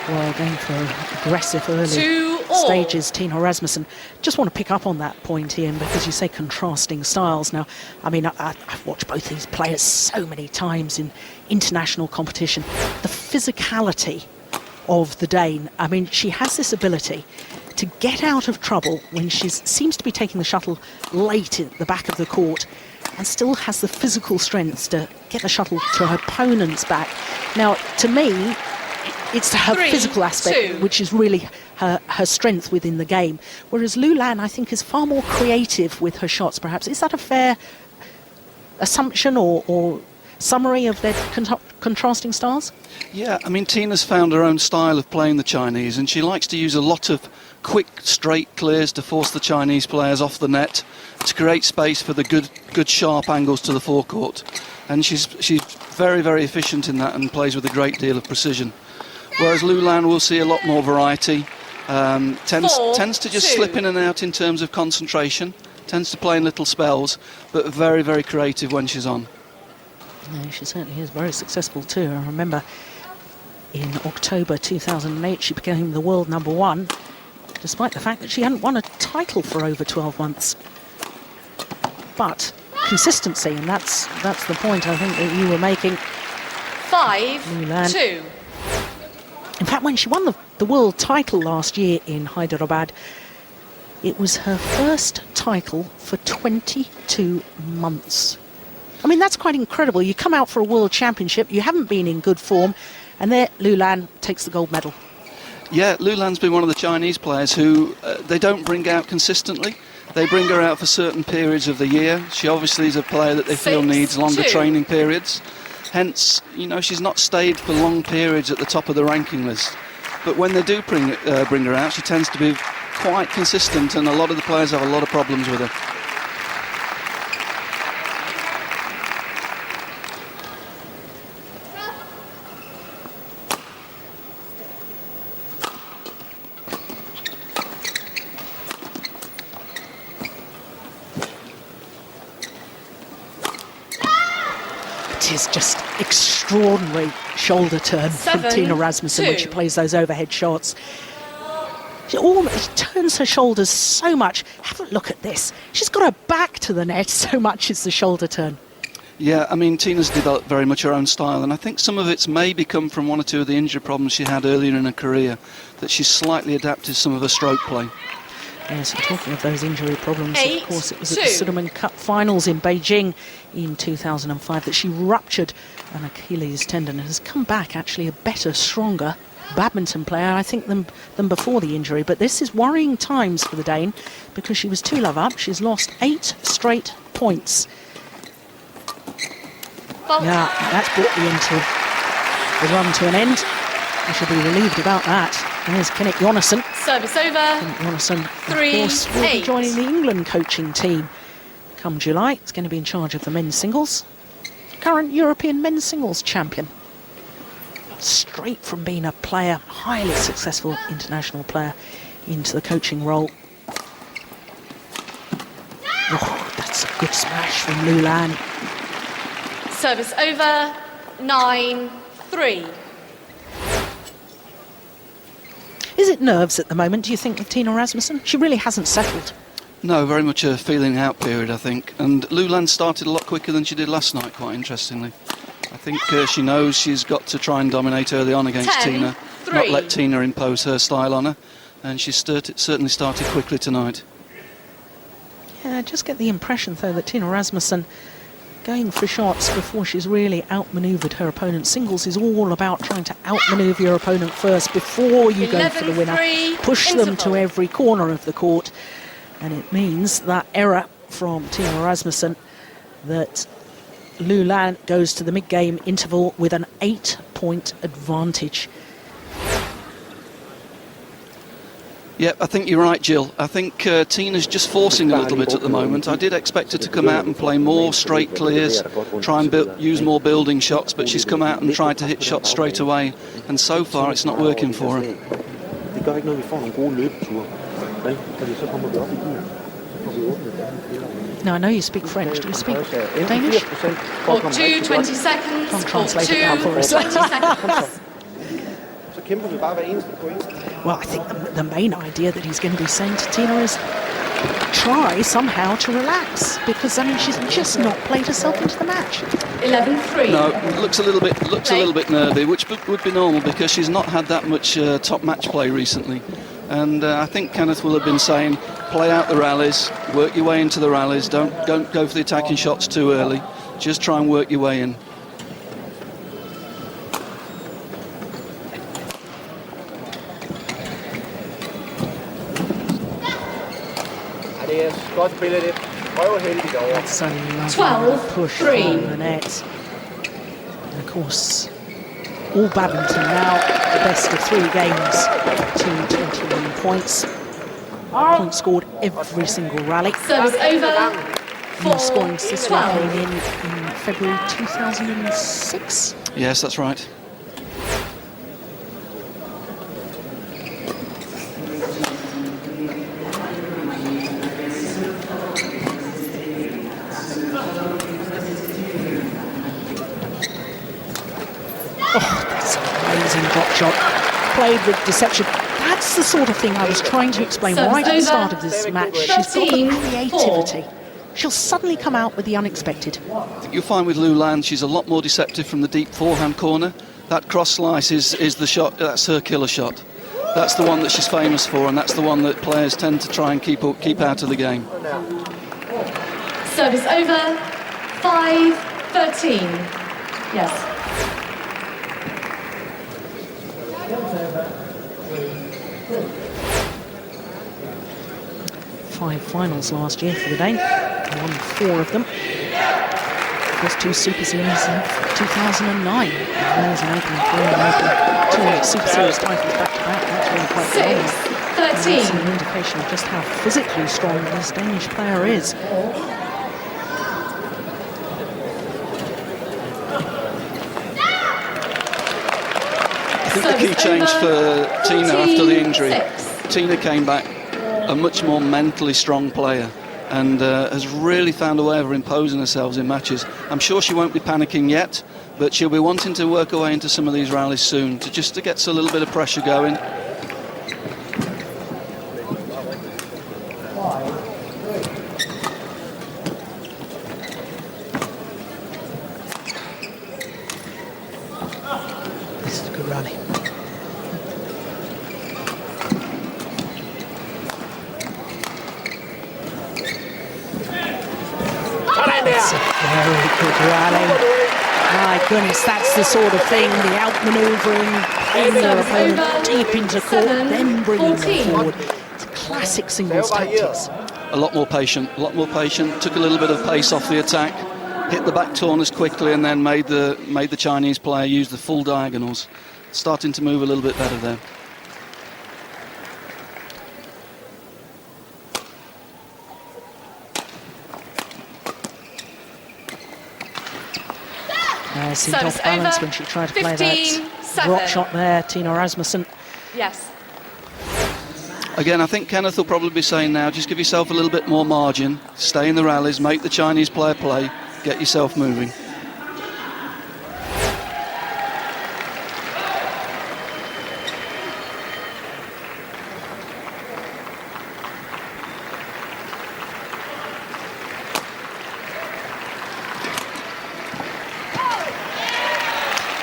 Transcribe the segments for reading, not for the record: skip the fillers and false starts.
Well, going for aggressive early stages, Tine Rasmussen. Just want to pick up on that point, Ian, because you say contrasting styles. Now, I mean, I've watched both these players so many times in international competition. The physicality of the Dane, I mean, she has this ability to get out of trouble when she seems to be taking the shuttle late at the back of the court, and still has the physical strength to get the shuttle to her opponent's back. Now, to me, it's her physical aspect, which is really her strength within the game. Whereas Lu Lan, I think, is far more creative with her shots, perhaps. Is that a fair assumption or summary of their contrasting styles? Yeah, I mean, Tina's found her own style of playing the Chinese, and she likes to use a lot of quick, straight clears to force the Chinese players off the net, to create space for the good sharp angles to the forecourt. And she's very, very efficient in that and plays with a great deal of precision. Whereas Lu Lan will see a lot more variety, tends to just slip in and out in terms of concentration, tends to play in little spells, but very, very creative when she's on. Yeah, she certainly is very successful too. I remember in October 2008 she became the world #1, despite the fact that she hadn't won a title for over 12 months. But consistency, and that's the point I think that you were making. 5-2. In fact, when she won the world title last year in Hyderabad, it was her first title for 22 months. I mean, that's quite incredible. You come out for a world championship, you haven't been in good form, and there Lu Lan takes the gold medal. Yeah, Lu Lan's been one of the Chinese players who they don't bring out consistently. They bring her out for certain periods of the year. She obviously is a player that they feel needs longer training periods. Hence, you know, she's not stayed for long periods at the top of the ranking list. But when they do bring her out, she tends to be quite consistent, and a lot of the players have a lot of problems with her. Is just extraordinary shoulder turn from Tine Rasmussen when she plays those overhead shots. She almost turns her shoulders so much. Have a look at this. She's got her back to the net so much as the shoulder turn. Yeah, I mean, Tina's developed very much her own style, and I think some of it's maybe come from one or two of the injury problems she had earlier in her career, that she's slightly adapted some of her stroke play. Yes, and talking of those injury problems, of course, it was at the Sudirman Cup finals in Beijing in 2005 that she ruptured an Achilles tendon and has come back actually a better, stronger badminton player, I think, than before the injury. But this is worrying times for the Dane because she was 2-love up. She's lost 8 straight points. Yeah, that's brought the run to an end. We should be relieved about that. There's Kenneth Jonassen. Service over. Kenneth Jonassen, of course, will be joining the England coaching team come July. He's going to be in charge of the men's singles. Current European men's singles champion. Straight from being a player, highly successful international player, into the coaching role. Oh, that's a good smash from Lu Lan. Service over. 9-3. Is it nerves at the moment, do you think, with Tine Rasmussen? She really hasn't settled. No, very much a feeling out period, I think. And Lu Lan started a lot quicker than she did last night, quite interestingly. I think she knows she's got to try and dominate early on against Tina, not let Tina impose her style on her. And she's certainly started quickly tonight. Yeah, I just get the impression, though, that Tine Rasmussen, going for shots before she's really outmanoeuvred her opponent. Singles is all about trying to outmanoeuvre your opponent first before you go for the winner. Push them to every corner of the court. And it means that error from Tine Rasmussen that Lu Lan goes to the mid-game interval with an 8-point advantage. Yeah, I think you're right, Jill. I think Tina's just forcing a little bit at the moment. I did expect her to come out and play more straight clears, try and use more building shots, but she's come out and tried to hit shots straight away, and so far it's not working for her. Now, I know you speak French. Do you speak Danish? Or 20 seconds. I'll translate it now for us. 20 seconds. kæmper vi bare hver eneste point. Well, I think the main idea that he's going to be saying to Tina is try somehow to relax, because I mean she's just not played herself into the match. 11-3. No, looks a little bit nervy, which would be normal because she's not had that much top match play recently. And I think Kenneth will have been saying, play out the rallies, work your way into the rallies. Don't go for the attacking shots too early. Just try and work your way in. Ja, det er godt spillet det. Prøv heldigt over. That's a lovely push 12-3. on the net. And of course, all badminton now, the best of 3 games to 21 points. Points scored every single rally. Service over. New scoring system 12. came in February 2006. Yes, that's right. Oh, that's an amazing drop shot. Played with deception. That's the sort of thing I was trying to explain Service right at the over. start of this match. She's got the 13-4. creativity. She'll suddenly come out with the unexpected. You'll find with Lu Lan, she's a lot more deceptive from the deep forehand corner. That cross slice is the shot, that's her killer shot. That's the one that she's famous for, and that's the one that players tend to try and keep out of the game. Service over. 5-13. Yes. Five finals last year for the Dane. Won 4 of them. First 2 Super Series in 2009. There's an open, 2 Super Series titles back to back. That's really quite phenomenal. 6-13. That's an indication of just how physically strong this Danish player is. I think the key change for Tina after the injury, 14-6. Tina came back a much more mentally strong player and has really found a way of imposing herself in matches. I'm sure she won't be panicking yet, but she'll be wanting to work her way into some of these rallies soon to get a little bit of pressure going. This is a good rally. It's a very good rally. My goodness, that's the sort of thing, the outmanoeuvring, pulling your opponent deep into court, then bringing them forward. It's classic singles tactics. A lot more patient, took a little bit of pace off the attack, hit the back corners quickly and then made the Chinese player use the full diagonals. Starting to move a little bit better there. Seemed Service off balance over. when she tried to play 15-7. that drop shot there, Tine Rasmussen. Yes. Again, I think Kenneth will probably be saying now, just give yourself a little bit more margin, stay in the rallies, make the Chinese player play, get yourself moving.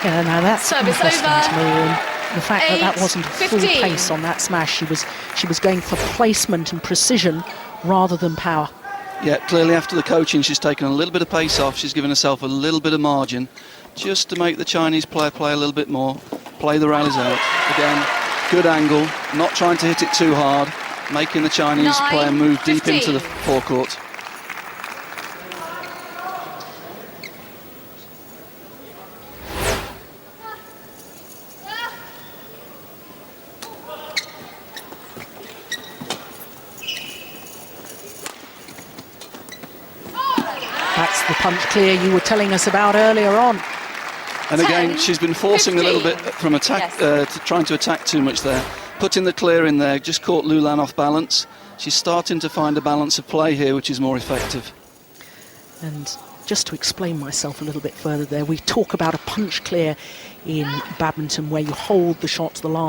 Yeah, now that's Service interesting over. to me. And the fact that wasn't a full 8-15. pace on that smash. She was going for placement and precision rather than power. Yeah, clearly after the coaching, she's taken a little bit of pace off. She's given herself a little bit of margin just to make the Chinese player play a little bit more, play the rallies out. Again, good angle, not trying to hit it too hard, making the Chinese player move deep 9-15. into the forecourt. That's the punch clear you were telling us about earlier on. And again, she's been forcing a little 15. bit from attack, Yes. trying to attack too much there. Putting the clear in there, just caught Lu Lan off balance. She's starting to find a balance of play here, which is more effective. And just to explain myself a little bit further there, we talk about a punch clear in badminton where you hold the shot to the last